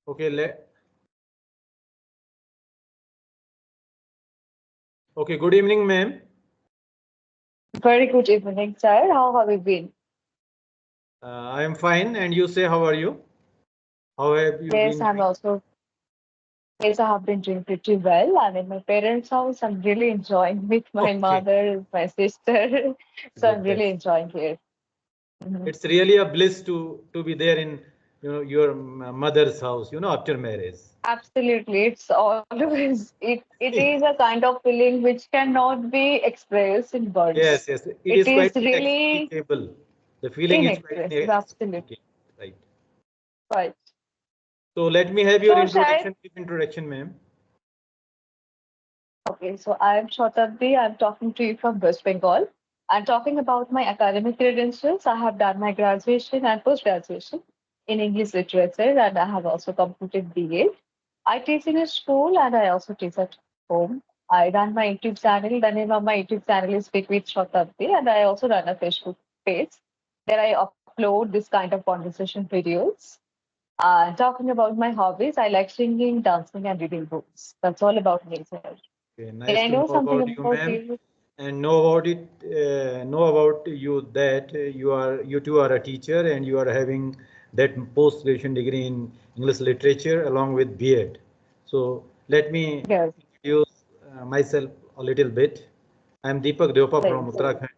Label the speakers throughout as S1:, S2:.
S1: Okay, okay, good evening, ma'am.
S2: Very good evening, sir. How have you been?
S1: I am fine, and you say, how are you? How have you
S2: Yes,
S1: been
S2: I'm
S1: doing?
S2: also, yes, I have been doing pretty well. I'm in my parents' house. I'm really enjoying with my
S1: Okay,
S2: mother, my sister. So I'm
S1: good.
S2: really enjoying here. Mhm.
S1: It's really a bliss to be there in your mother's house. After marriage.
S2: Absolutely. It's always, it is a kind of feeling which cannot be expressed in words.
S1: Yes, yes, it
S2: It
S1: is
S2: is
S1: quite
S2: really
S1: inexplicable. The feeling is quite
S2: inexpressive. Absolutely.
S1: inexplicable, right?
S2: Right.
S1: So let me have your
S2: So, Shahid,
S1: introduction, brief introduction, ma'am.
S2: okay, so I'm Shatabdi. I'm talking to you from West Bengal. I'm talking about my academic credentials. I have done my graduation and post graduation in English literature, and I have also completed BA. I teach in a school and I also teach at home. I run my YouTube channel. The name of my YouTube channel is Speak with Shatabdi, and I also run a Facebook page where I upload this kind of conversation videos. Talking about my hobbies, I like singing, dancing, and reading books. That's all about me, sir.
S1: Okay,
S2: May
S1: nice
S2: I
S1: to
S2: know
S1: know
S2: something
S1: about you,
S2: about
S1: ma'am,
S2: you?
S1: and know about you that you too are a teacher and you are having that post-graduation degree in English literature along with B.Ed. So let me
S2: Yes,
S1: introduce myself a little bit. I'm Deepak Deopa from
S2: please.
S1: Uttarakhand.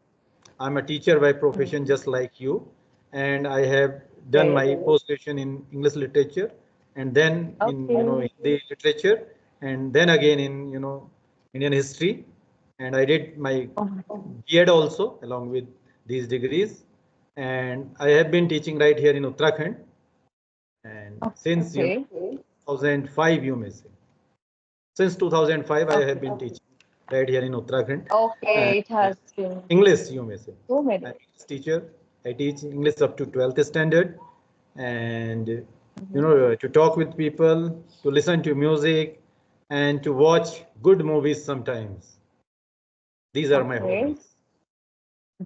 S1: I'm a teacher by
S2: Mhm.
S1: profession, just like you, and I have done
S2: Great.
S1: my post-graduation in English literature, and then in
S2: Okay.
S1: Hindi literature, and then again in Indian history, and I did my
S2: Oh,
S1: B.Ed also along with these degrees, and I have been teaching right here in Uttarakhand, and since
S2: okay.
S1: 2005, you may say, since 2005 I have
S2: Okay.
S1: been teaching right here in Uttarakhand, and
S2: Okay. It has been
S1: English, you may say.
S2: so
S1: I'm
S2: many.
S1: an English teacher. I teach English up to 12th standard, and
S2: Mhm.
S1: to talk with people, to listen to music, and to watch good movies sometimes. These are my
S2: Okay.
S1: hobbies.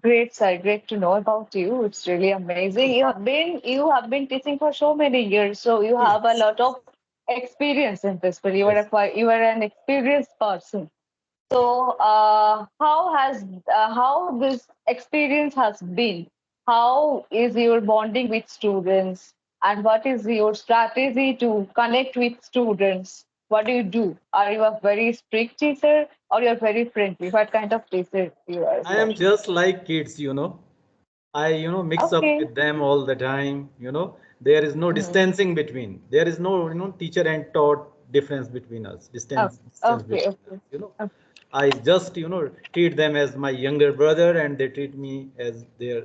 S2: Great, sir. Great to know about you. It's really amazing. You have been teaching for so many years, so you have a
S1: Yes,
S2: lot of experience in this. But
S1: yes.
S2: you are an experienced person. So, how this experience has been? How is your bonding with students, and what is your strategy to connect with students? What do you do? Are you a very strict teacher or you're very friendly? What kind of teacher you are,
S1: I
S2: sir?
S1: am just like kids. I mix up
S2: Okay.
S1: with them all the time. There is no
S2: Mhm.
S1: distancing between. There is no teacher and taught difference between us.
S2: Oh,
S1: Distance
S2: okay,
S1: between us.
S2: okay.
S1: I just treat them as my younger brother, and they treat me as their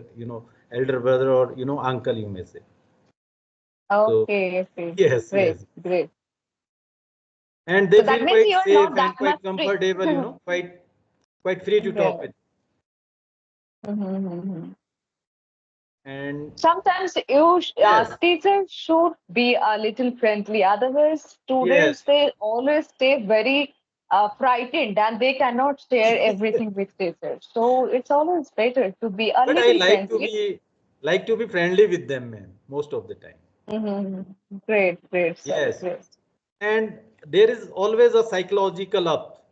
S1: elder brother, or uncle, you may say. So
S2: Okay, okay.
S1: yes,
S2: Great,
S1: yes,
S2: great.
S1: and they
S2: So that
S1: feel
S2: means
S1: quite
S2: you're
S1: safe
S2: not that
S1: and
S2: much
S1: quite
S2: strict.
S1: comfortable. Quite free to talk
S2: Yeah.
S1: with.
S2: Mhm.
S1: And
S2: Sometimes
S1: yes,
S2: teachers should be a little friendly. Otherwise,
S1: yes.
S2: students they always stay very frightened and they cannot share everything with teachers. So it's always better to be a
S1: But I
S2: little friendly.
S1: like to be friendly with them, man, most of the time.
S2: Great, great, sir.
S1: Yes,
S2: Great.
S1: and there is always a psychological up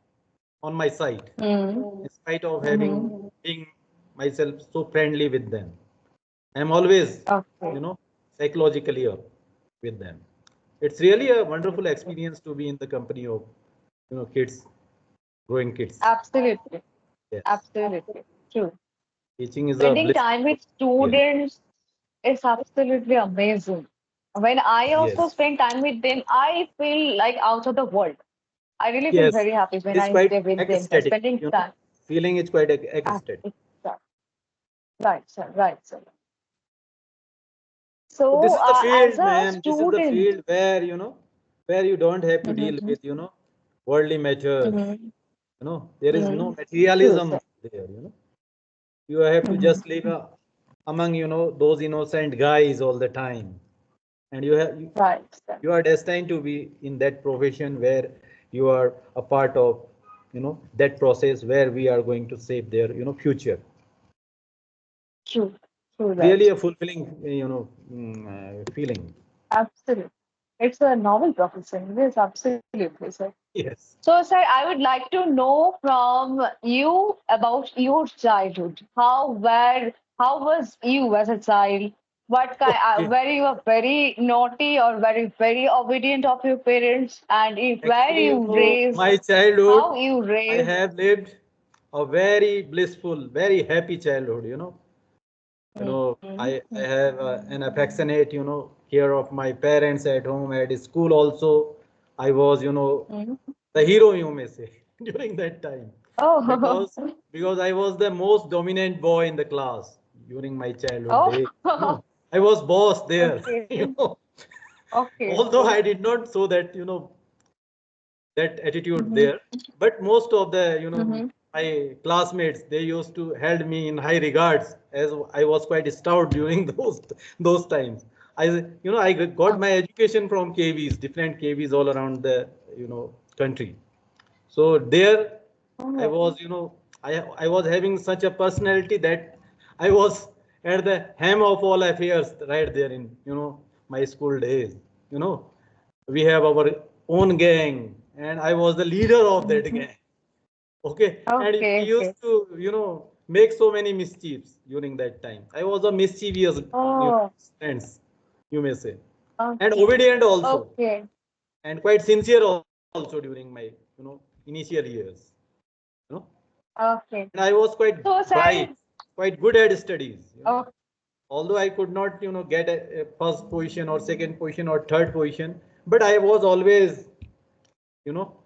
S1: on my side,
S2: Mm-hmm.
S1: in spite of having
S2: Mm-hmm.
S1: being myself so friendly with them. I'm always,
S2: Okay.
S1: psychologically up with them. It's really a wonderful experience to be in the company of, kids, growing kids.
S2: Absolutely.
S1: Yes,
S2: Absolutely. True.
S1: teaching is a
S2: Spending
S1: bliss,
S2: time with
S1: really.
S2: students is absolutely amazing. When I also
S1: Yes,
S2: spend time with them, I feel like out of the world. I really feel
S1: yes,
S2: very happy when
S1: it's
S2: I
S1: quite
S2: stay with them.
S1: ecstatic.
S2: Spending time.
S1: Feeling is quite
S2: Ah,
S1: ecstatic.
S2: right, sir. Right, sir.
S1: So this
S2: So,
S1: is the
S2: as
S1: field,
S2: a
S1: ma'am. This is the
S2: student,
S1: field where where you don't have to deal
S2: mm-hmm,
S1: with worldly matters.
S2: mm-hmm,
S1: There is no
S2: mm-hmm. True,
S1: materialism
S2: sir.
S1: there. You have to just live
S2: Mm-hmm.
S1: among those innocent guys all the time, and
S2: Right, sir.
S1: you are destined to be in that profession where you are a part of that process where we are going to save their future.
S2: True. True,
S1: Really
S2: right.
S1: a fulfilling feeling.
S2: Absolutely. It's a novel profession. Yes, absolutely, sir.
S1: Yes.
S2: So, sir, I would like to know from you about your childhood. How was you as a child? What kind,
S1: Okay.
S2: were you a very naughty or very obedient of your parents? And if where
S1: Actually,
S2: you raised,
S1: my childhood,
S2: how you
S1: I
S2: raised?
S1: have lived a very blissful, very happy childhood. I
S2: Mhm.
S1: have an affectionate, care of my parents at home, at school also. I was,
S2: Mhm.
S1: the hero, you may say, during that time,
S2: Oh,
S1: because because I was the most dominant boy in the class during my childhood days.
S2: oh,
S1: I was boss there.
S2: okay,
S1: you know.
S2: okay,
S1: Although
S2: okay.
S1: I did not show that, that attitude
S2: Mm-hmm.
S1: there, but most of the,
S2: Mm-hmm.
S1: my classmates, they used to held me in high regards as I was quite stout during those times. I got my education from KVs, different KVs all around the, country. So there I
S2: Oh,
S1: was, I was having such a personality that I was at the hem of all affairs right there in, my school days. You know, we have our own gang, and I was the leader of that
S2: mhm.
S1: gang. Okay, and we
S2: Okay, okay.
S1: used to, make so many mischiefs during that time. I was a mischievous,
S2: Oh,
S1: friends, you may say, and
S2: okay,
S1: obedient also,
S2: okay,
S1: and quite sincere also during my, initial years. You know,
S2: okay.
S1: and I was quite
S2: So,
S1: bright,
S2: sir,
S1: quite good at studies.
S2: oh,
S1: Although I could not, get a first position or second position or third position, but I was always, you know,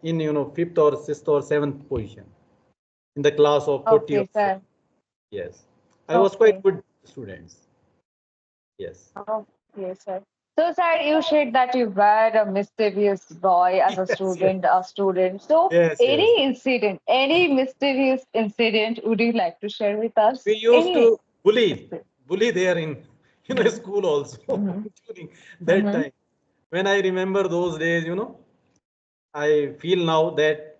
S1: in, fifth or sixth or seventh position in the class of 40 or
S2: okay,
S1: so.
S2: sir.
S1: Yes, I was quite
S2: Okay,
S1: good students. Yes.
S2: okay, sir. So, sir, you said that you were a mischievous boy as a
S1: Yes, yes,
S2: student, a student. So,
S1: yes, yes.
S2: any mischievous incident, would you like to share with us?
S1: We used
S2: Any
S1: to bully,
S2: mischievous?
S1: bully there in, school also
S2: Mm-hmm.
S1: during that time. When I remember those days, I feel now that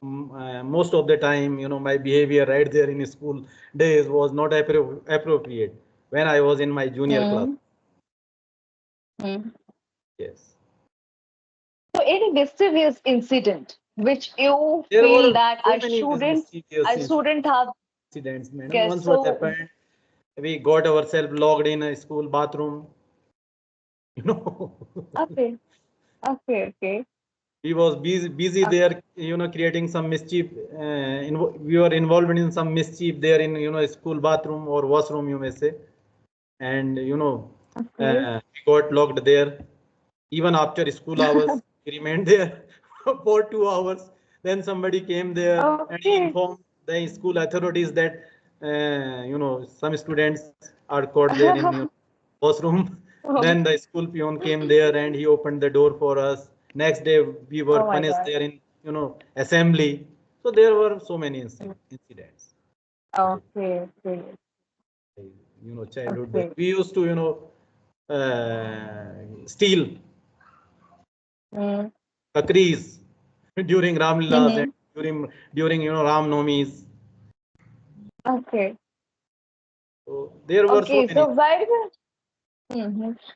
S1: most of the time, my behavior right there in school days was not appropriate when I was in my junior class.
S2: Mm-hmm.
S1: Yes.
S2: So, any mischievous incident which you
S1: There
S2: feel
S1: were
S2: that
S1: so many mischievous
S2: I shouldn't have
S1: incidents, madam.
S2: guessed.
S1: Once what
S2: So,
S1: happened, we got ourselves locked in a school bathroom, you know.
S2: okay, okay.
S1: We was busy
S2: Okay.
S1: there, creating some mischief. We were involved in some mischief there in, school bathroom or washroom, you may say. And,
S2: Okay.
S1: we got locked there. Even after school hours, we remained there for 2 hours. Then somebody came there and he
S2: Okay.
S1: informed the school authorities that, some students are caught there in, washroom. Then the school peon came there and he opened the door for us. Next day, we were
S2: Oh my
S1: punished
S2: God.
S1: there in, assembly. So there were so many incidents.
S2: Okay.
S1: Childhood days.
S2: Okay.
S1: We used to, steal
S2: Mm.
S1: Kakris during Ramlilas and
S2: Mm-hmm.
S1: during Ram Nomis.
S2: Okay.
S1: So there were so
S2: Okay.
S1: many.
S2: So where were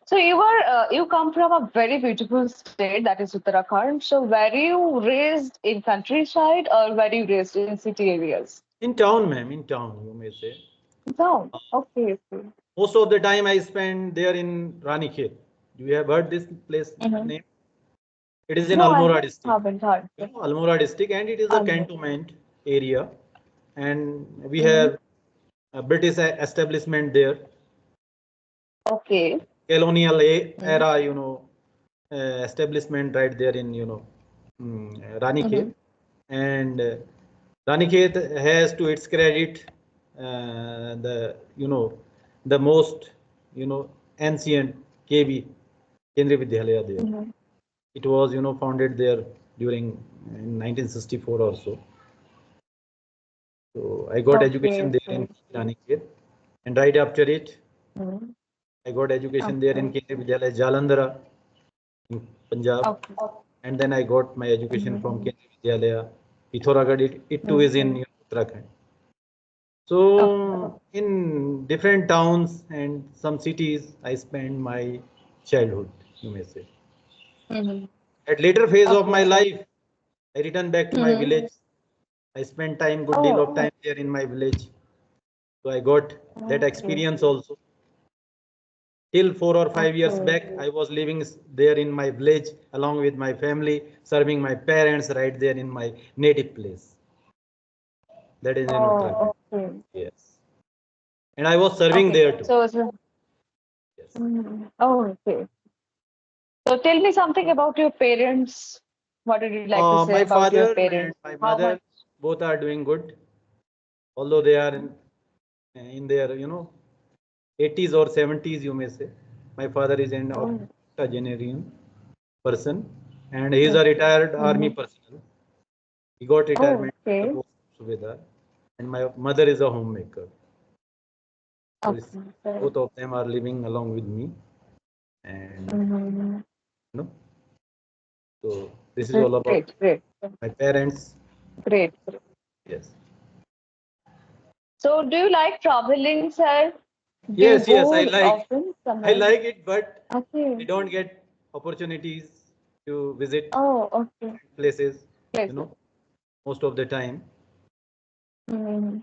S2: So you come from a very beautiful state that is Uttarakhand. So were you raised in countryside or were you raised in city areas?
S1: In town, ma'am, in town, you may say.
S2: No. Okay.
S1: Most of the time I spend there in Ranikhet. Do you have heard this place
S2: Mm-hmm.
S1: name? It is in
S2: No, I
S1: Almora district.
S2: haven't heard.
S1: Almora district, and it is a
S2: Um,
S1: cantonment area. And we
S2: mm-hmm.
S1: have a British establishment there,
S2: Okay.
S1: colonial
S2: Mm-hmm.
S1: era, establishment right there in, Ranikhet.
S2: Mm-hmm.
S1: And Ranikhet has to its credit the, the most, ancient KV, Kendriya Vidyalaya there.
S2: Mm-hmm.
S1: It was, founded there during in 1964 or so. So I got education there in
S2: Okay.
S1: Ranikhet, and right after it,
S2: Mm-hmm.
S1: I got education there in
S2: Okay.
S1: Kendriya Vidyalaya Jalandhara in Punjab,
S2: Okay.
S1: and then I got my education from
S2: Mm-hmm.
S1: Kendriya Vidyalaya Pithoragarh. It too is in, Uttarakhand.
S2: Okay.
S1: So in different towns and some cities, I spent my childhood, you may say.
S2: Mm-hmm.
S1: At later phase of
S2: Okay,
S1: my
S2: sir.
S1: life, I returned back to my
S2: Mm-hmm.
S1: village. I spent good deal of
S2: Oh,
S1: time there in my village. So I got that
S2: okay.
S1: experience also. Till 4 or 5 years
S2: Okay.
S1: back, I was living there in my village along with my family, serving my parents right there in my native place. That is in Uttarakhand.
S2: Oh, okay.
S1: Yes. And I was serving
S2: Okay.
S1: there too.
S2: So,
S1: Yes.
S2: oh, okay. So tell me something about your parents. What would you like to say
S1: My
S2: about your
S1: father and
S2: parents?
S1: my
S2: How
S1: mother
S2: much?
S1: both are doing good, although they are in their 80s or 70s, you may say. My father is an
S2: Oh,
S1: octogenarian person, and he is a
S2: okay.
S1: retired army
S2: Mm-hmm.
S1: personnel. He got
S2: Oh,
S1: retirement from the
S2: okay.
S1: post of Subedar, and my mother is a homemaker. So
S2: Okay. So,
S1: both of them are living along with me, and
S2: mm-hmm.
S1: you know, so this is
S2: Great,
S1: all about
S2: great, great,
S1: my parents.
S2: great.
S1: Yes,
S2: So, do you like traveling, sir? Do you
S1: yes,
S2: go often
S1: I
S2: somewhere?
S1: like it, but we
S2: Okay.
S1: don't get opportunities to visit
S2: Oh, okay.
S1: places,
S2: Yes.
S1: you know, most of the time.
S2: Mm.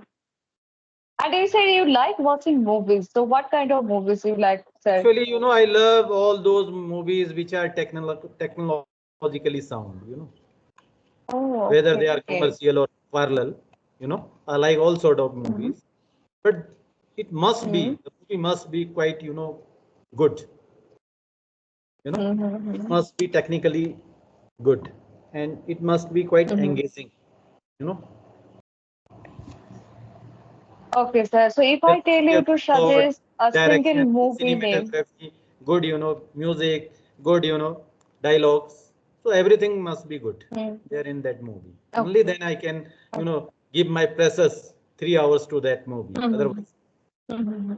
S2: And you said you like watching movies. So, what kind of movies you like, sir?
S1: Actually, I love all those movies which are technologically sound,
S2: Oh,
S1: whether they are
S2: okay.
S1: commercial or parallel, I like all sort of
S2: Mm-hmm.
S1: movies. But the movie must be quite, good, it
S2: Mm-hmm.
S1: must be technically good, and it must be quite
S2: Mm-hmm.
S1: engaging, you know.
S2: Okay, sir. So, if
S1: There
S2: I tell
S1: must be a
S2: you to
S1: good plot,
S2: suggest a single
S1: direction,
S2: movie name,
S1: cinematography, good, music, good, dialogues. So everything must be good
S2: mm,
S1: there in that movie. Only
S2: okay.
S1: then I can, give my precious 3 hours to that movie.
S2: Mm-hmm.
S1: Otherwise,
S2: Mm-hmm.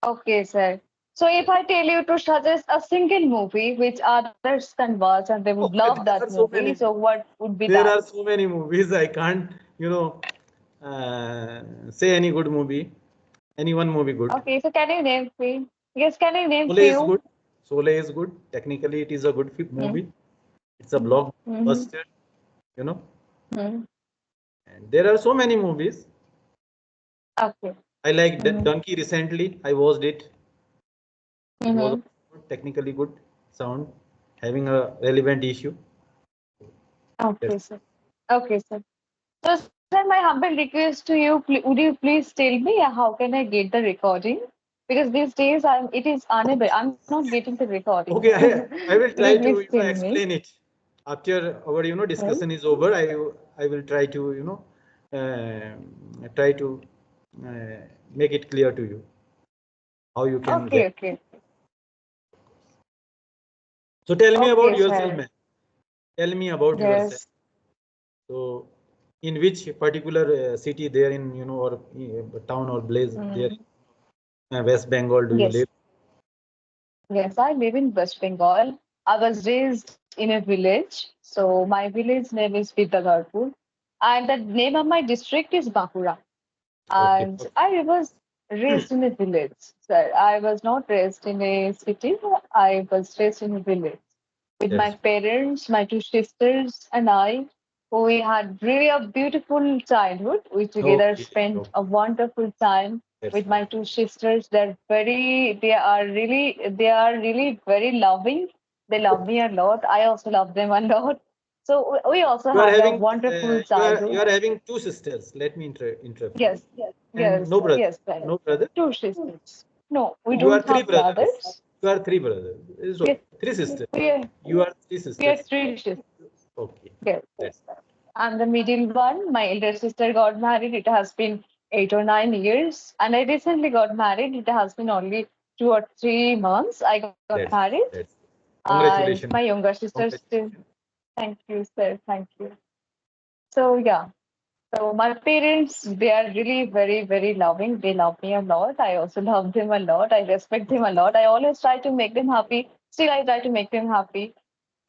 S2: Okay, sir. So, if
S1: yes.
S2: I tell you to suggest a single movie which others can watch and they would
S1: Oh,
S2: love
S1: there
S2: that
S1: are so
S2: movie,
S1: many.
S2: so what would be
S1: There
S2: that?
S1: are so many movies. I can't, say any good movie. Any one movie good.
S2: Okay, so can you name few? Yes, can you name
S1: Sole is
S2: few?
S1: good. Sole is good. Technically, it is a good movie. It's a
S2: Mm-hmm.
S1: blockbuster, you know.
S2: Mm-hmm.
S1: And there are so many movies.
S2: Okay.
S1: I like
S2: Mm-hmm.
S1: Donkey recently. I watched it. It was
S2: Mm-hmm.
S1: good, technically good sound, having a relevant issue. That's
S2: Okay, sir. Okay, sir. So, sir, my humble request to you, would you please tell me how can I get the recording? Because these days it is unable. I'm not getting the recording.
S1: okay. I will
S2: Would you
S1: try
S2: please
S1: to
S2: tell me?
S1: explain it after our
S2: Right?
S1: discussion is over. I will try to try to uh, make it clear to you how you can
S2: Okay,
S1: get.
S2: okay.
S1: So tell me about
S2: Okay,
S1: yourself,
S2: sir.
S1: man. Tell me about yourself.
S2: Yes.
S1: So, in which particular city there in, or town or place there
S2: Mm.
S1: in West Bengal do you
S2: Yes.
S1: live?
S2: Yes, I live in West Bengal. I was raised in a village. So my village name is Vidyagarpur. And the name of my district is Bankura.
S1: Okay.
S2: And I was raised in a village, sir. I was not raised in a city. I was raised in a village with my
S1: That's
S2: parents, my two sisters, and I. We had really a beautiful childhood. We together
S1: okay.
S2: spent
S1: Okay.
S2: a wonderful time
S1: That's
S2: with
S1: nice.
S2: my two sisters. They are really very loving. They love me a lot. I also love them a lot. So we also
S1: You are
S2: had a
S1: having
S2: wonderful
S1: you
S2: childhood.
S1: are having two sisters. Let me interrupt you.
S2: Yes,
S1: And
S2: yes,
S1: no brother.
S2: yes, sir.
S1: No brother.
S2: Two sisters. No, we
S1: You are
S2: don't
S1: three
S2: have
S1: brothers.
S2: brothers.
S1: You are three brothers.
S2: Yes,
S1: Sorry, three sisters.
S2: we are,
S1: You are three
S2: we are
S1: sisters.
S2: three sisters.
S1: Okay.
S2: Yes.
S1: That's
S2: I'm the middle one. My elder sister got married. It has been 8 or 9 years. And I recently got married. It has been only 2 or 3 months. I got married.
S1: that's.
S2: And my
S1: Congratulations.
S2: younger sister still.
S1: Congratulations.
S2: Thank you, sir. Thank you. So, yeah. So my parents, they are really very, very loving. They love me a lot. I also love them a lot. I respect them a lot. I always try to make them happy. Still, I try to make them happy.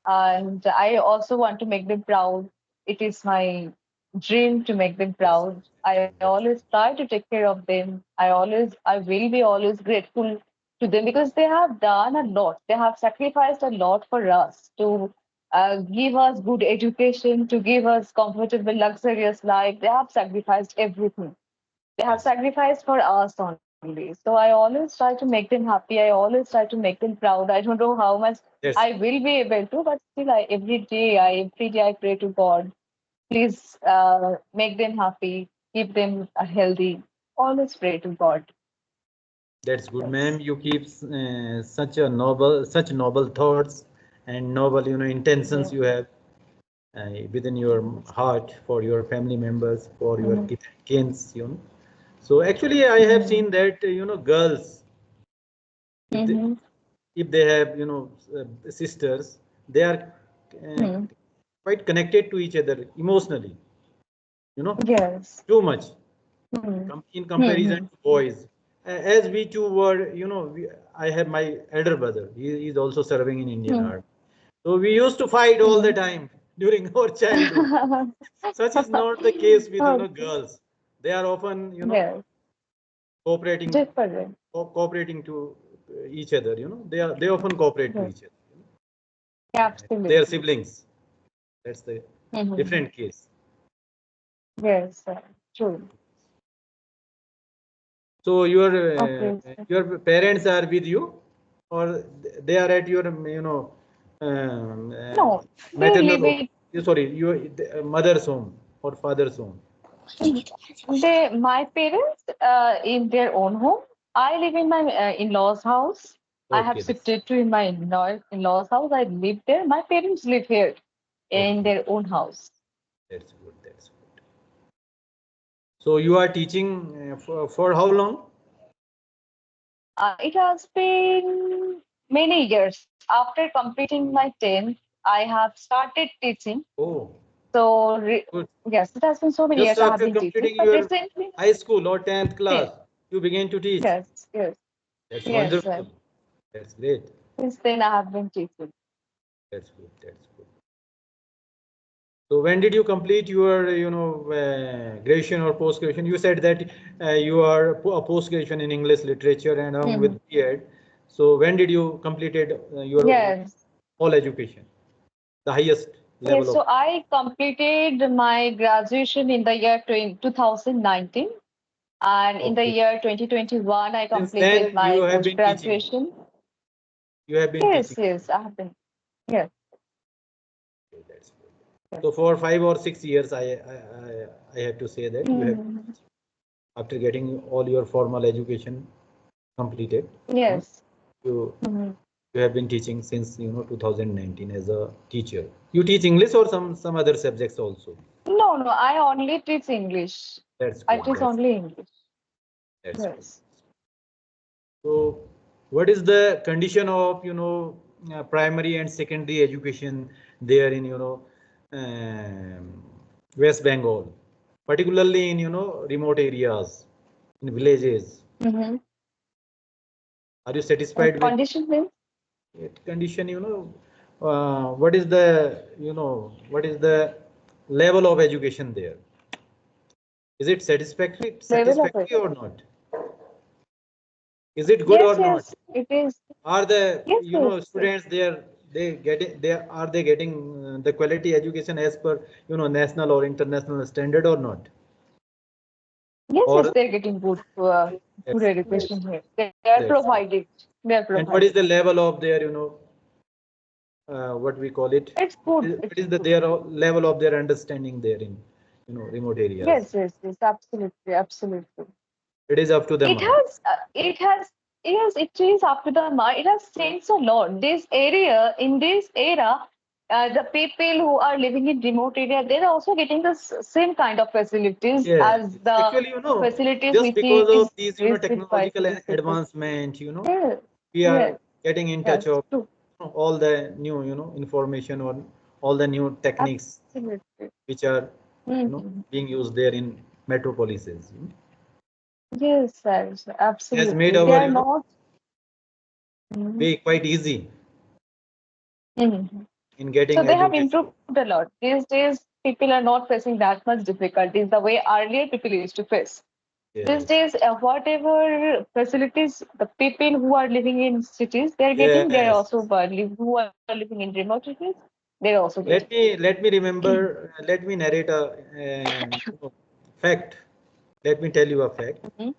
S2: And I also want to make them proud. It is my dream to make them
S1: That's
S2: proud. I always try to take care of them. I will be always grateful to them because they have done a lot. They have sacrificed a lot for us to give us good education, to give us comfortable, luxurious life. They have sacrificed everything. They have
S1: Yes.
S2: sacrificed for us only. So I always try to make them happy. I always try to make them proud. I don't know how much I
S1: Yes.
S2: will be able to, but still, every day I pray to God. Please make them happy, keep them healthy. Always pray to God.
S1: That's good,
S2: Yes.
S1: ma'am. You keep such noble thoughts and noble, intentions
S2: Yeah.
S1: you have within your heart for your family members, for your
S2: Mhm.
S1: kins. So actually, I have
S2: Mhm.
S1: seen that, girls, if they,
S2: Mhm.
S1: if they have, sisters, they are uh,
S2: Mhm.
S1: quite connected to each other emotionally, you know,
S2: Yes.
S1: too much.
S2: Mhm.
S1: In comparison
S2: Mhm.
S1: to boys. As we two were, I have my elder brother. He is also serving in Indian
S2: Mhm.
S1: Army. So we used to fight all the
S2: Mhm.
S1: time during our childhood. Such is not the case with,
S2: Okay.
S1: girls. They are often,
S2: Yes.
S1: cooperating,
S2: Different.
S1: cooperating to each other. They often cooperate to
S2: Yes.
S1: each other. Their
S2: Absolutely.
S1: siblings. That's the
S2: Mhm.
S1: different case.
S2: Yes. True.
S1: So
S2: Okay.
S1: your parents are with you, or they are at your
S2: No, they
S1: maternal
S2: live
S1: home?
S2: it.
S1: Sorry, your mother's home or father's home.
S2: My parents in their own home. I live in my in-laws' house. I have
S1: Okay, that's
S2: shifted to in my in-laws' house. I live there. My parents live here in
S1: okay.
S2: their own house.
S1: That's good. That's good. So you are teaching for how long?
S2: It has been many years. After completing my 10th, I have started teaching.
S1: Oh,
S2: So,
S1: good.
S2: yes, it has been so many
S1: Just
S2: years I have
S1: after
S2: been teaching.
S1: completing
S2: But
S1: your
S2: recently,
S1: high school or 10th
S2: yes,
S1: class, you began to teach.
S2: yes, yes,
S1: That's
S2: yes, sir.
S1: wonderful. That's great.
S2: Since then, I have been teaching.
S1: That's good. That's good. So when did you complete your, graduation or post graduation? You said that you are a post graduation in English literature and along
S2: Mhm.
S1: with B.Ed. So when did you completed your
S2: Yes,
S1: all education, the highest
S2: yes.
S1: level of?
S2: So, I completed my graduation in the year 2019. And in the
S1: Okay.
S2: year 2021, I
S1: Since
S2: completed
S1: then you
S2: my
S1: have
S2: post
S1: been teaching.
S2: graduation.
S1: You have been
S2: Yes,
S1: teaching.
S2: yes, I have been. Yes,
S1: Okay, that's good. So for 5 or 6 years, I have to say that you have,
S2: Mhm.
S1: after getting all your formal education completed, you know,
S2: Yes.
S1: you
S2: Mhm.
S1: you have been teaching since 2019 as a teacher. You teach English or some other subjects also?
S2: No, no, I only teach English.
S1: That's
S2: I
S1: good.
S2: teach only English.
S1: That's good.
S2: Yes.
S1: So, what is the condition of primary and secondary education there in West Bengal, particularly in remote areas, in villages?
S2: Mm-hmm.
S1: Are you satisfied with
S2: Condition means
S1: it condition? What is the what is the level of education there? Is it
S2: level of
S1: satisfactory
S2: it.
S1: or not? Is it good or
S2: Yes,
S1: not?
S2: yes, it is.
S1: Are the
S2: Yes, yes, yes.
S1: students there, they getting the quality education as per national or international standard or not?
S2: Yes, yes,
S1: Or
S2: they're getting good
S1: that's
S2: education here. They are
S1: that's good.
S2: provided. They are
S1: And what is
S2: provided.
S1: the level of their what we call it?
S2: It's good.
S1: What
S2: It's
S1: is the
S2: good.
S1: their level of their understanding there in remote areas?
S2: Yes, yes, yes, absolutely, absolutely.
S1: It is up to the
S2: It
S1: mark.
S2: has, yes, it is after the mark. It has changed a lot. This area, in this era, the people who are living in remote area, they're also getting the same kind of facilities
S1: Yes,
S2: as the
S1: actually,
S2: facilities
S1: just
S2: which
S1: because of
S2: is
S1: these,
S2: received by
S1: technological
S2: these people.
S1: advancement,
S2: Yes,
S1: we are
S2: yes,
S1: getting in touch
S2: yes,
S1: of
S2: true.
S1: all the new, information or all the new techniques
S2: Absolutely.
S1: which are,
S2: Mhm.
S1: being used there in metropolises.
S2: Yes, sir,
S1: It has made
S2: absolutely. They
S1: our,
S2: are not. Mhm.
S1: way quite easy
S2: Mhm.
S1: in
S2: So
S1: getting
S2: they have
S1: education.
S2: improved a lot. These days, people are not facing that much difficulties the way earlier people used to face. These
S1: Yes.
S2: days, whatever facilities the people who are living in cities they're getting, they're
S1: Yes.
S2: also who are living in remote cities, they're also
S1: Let
S2: getting.
S1: me remember. Let me narrate a fact. Let me tell you a fact.
S2: Mhm,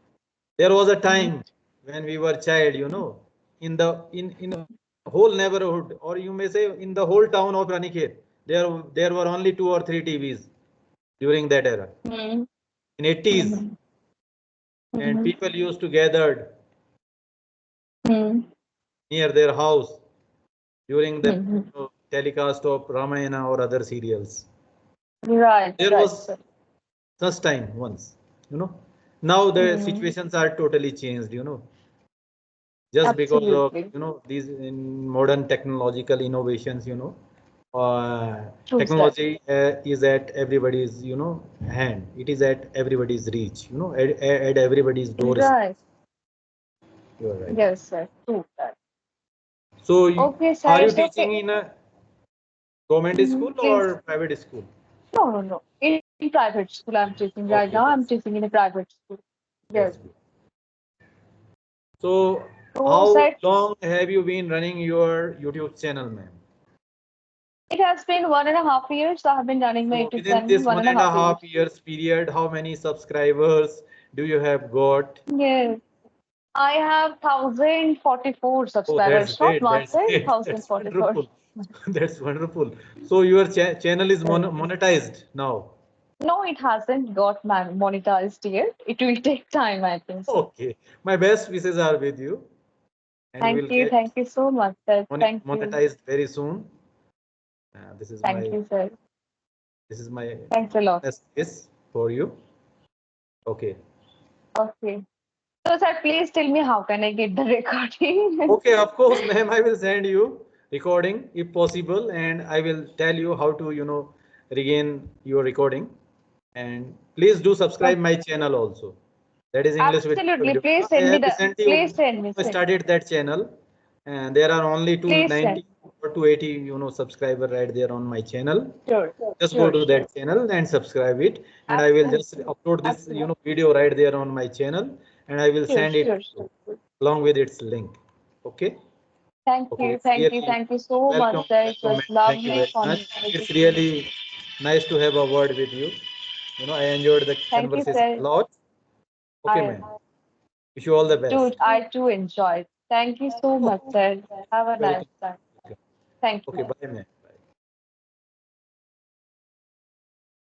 S1: There was a
S2: mhm.
S1: time when we were child, in whole neighborhood, or you may say in the whole town of Ranikhet, there were only 2 or 3 TVs during that era.
S2: Mhm,
S1: In 80s,
S2: mhm,
S1: and
S2: mhm,
S1: people used to gather
S2: mhm,
S1: near their house during the
S2: mhm.
S1: telecast of Ramayana or other serials.
S2: Right,
S1: There
S2: right,
S1: was
S2: sir.
S1: such time once, you know. Now the
S2: Mhm.
S1: situations are totally changed, just because of
S2: Absolutely.
S1: these in modern technological innovations.
S2: True, sir.
S1: Technology is at everybody's hand. It is at everybody's reach, at everybody's doorstep.
S2: Right.
S1: You are right.
S2: Yes, sir. True, sir.
S1: So
S2: Okay,
S1: are
S2: sir.
S1: you
S2: So,
S1: teaching in a government school
S2: please.
S1: or private school?
S2: No, no, no. In private school, I'm teaching right
S1: Okay,
S2: now. I'm teaching in a private school. Yes.
S1: that's good. So
S2: So,
S1: how
S2: sir,
S1: long have you been running your YouTube channel, ma'am?
S2: it has been 1.5 years. I have been running my
S1: So
S2: YouTube
S1: within
S2: channel
S1: this
S2: one
S1: one
S2: and a
S1: and a
S2: half years.
S1: half years period, how many subscribers do you have got?
S2: Yes. I have 1,044
S1: Oh, that's
S2: subscribers, not
S1: great.
S2: one,
S1: That's
S2: sir.
S1: great. That's
S2: 1,044.
S1: wonderful. That's wonderful. So your channel is
S2: Yes.
S1: monetized now.
S2: No, it hasn't got monetized yet. It will take time, I think so.
S1: Okay. My best wishes are with you, and you will get
S2: Thank you so much, sir. Thank you.
S1: monetized very soon. This is
S2: Thank
S1: my
S2: you, sir.
S1: this is my
S2: Thanks a lot.
S1: best wish for you. Okay.
S2: Okay. So, sir, please tell me how can I get the recording?
S1: Okay, of course, ma'am, I will send you recording if possible, and I will tell you how to regain your recording. And please do subscribe my channel also. That is English with
S2: Absolutely.
S1: video.
S2: Please
S1: I
S2: send me
S1: have
S2: the.
S1: recently
S2: Please send me.
S1: started that channel, and there are only
S2: Please send.
S1: 290 or 280 subscriber right there on my channel.
S2: Sure.
S1: Just go
S2: Sure.
S1: to
S2: Sure.
S1: that channel and subscribe it, and I will just
S2: Absolutely.
S1: upload this
S2: Absolutely.
S1: video right there on my channel, and I will
S2: Sure.
S1: send it
S2: Sure. Sure.
S1: along with its link. Okay.
S2: Thank
S1: Okay,
S2: you.
S1: it's
S2: Thank you.
S1: really
S2: Thank you so much,
S1: welcome,
S2: sir. It
S1: welcome,
S2: was
S1: and thank you
S2: lovely
S1: very much. It's
S2: conversation.
S1: really nice to have a word with you. I enjoyed the
S2: Thank you,
S1: conversation a
S2: sir.
S1: lot. Okay,
S2: I
S1: man. Wish you all the
S2: do.
S1: best.
S2: I too enjoyed. Thank you so much, sir. Have a nice
S1: Welcome.
S2: time. Thank
S1: Okay,
S2: you.
S1: bye, man.